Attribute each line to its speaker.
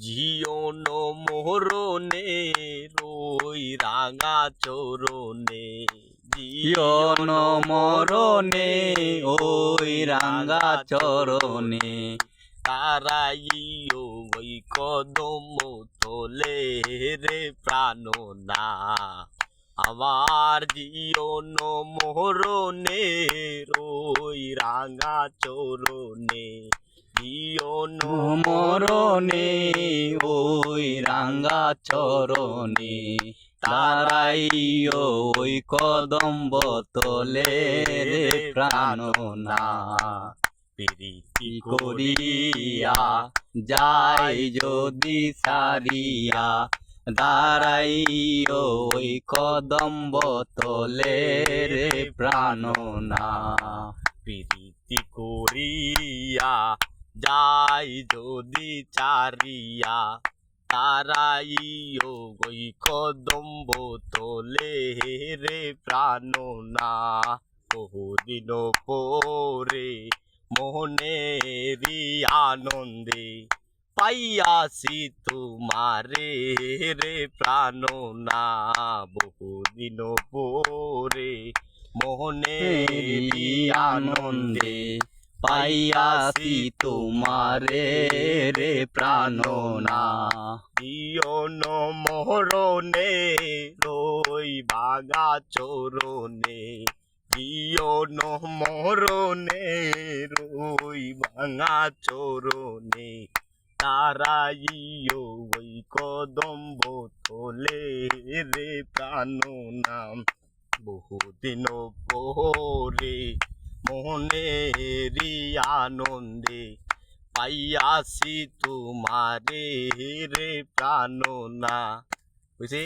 Speaker 1: জীবন মোহরণে রই রাঙা চরণে
Speaker 2: জীবন মরণে ওই রাঙ্গা চরণে
Speaker 1: তারাইও ওই কদম তোলে রে প্রাণনা আমার জীবন মোহরণে রই রাঙা চরণে জীবন
Speaker 2: মরণে ওই রাঙ্গা চরণে তারাই ওই কদম্ব তোলে রে প্রাণনা
Speaker 1: প্রীতি
Speaker 2: করিয়া যাই যদি সারিয়া দাঁড়াই ওই কদম্ব তোলে রে প্রাণনা
Speaker 1: প্রীতি করিয়া যাই যদি চারিয়া তারাইও ওই কদম্ব তোলে রে প্রাণনা বহুদিন পরে মোহনেরি আনন্দে পাইয়াছি তোমারে রে প্রাণনা বহুদিন পরে মোহনেরি আনন্দে
Speaker 2: পাইয়াছি তোমারে রে প্রাণনা
Speaker 1: জীবন মোহরণে রই বাগা চরণে জীবন মোহরণে রই ভাঙা চরণে তারাইও ওই কদম্ব তোলে রে প্রাণনা বহুদিন পরে মোহনেরি আনন্দে পাইয়াছি তোমারে রে প্রাণনা বুঝছি।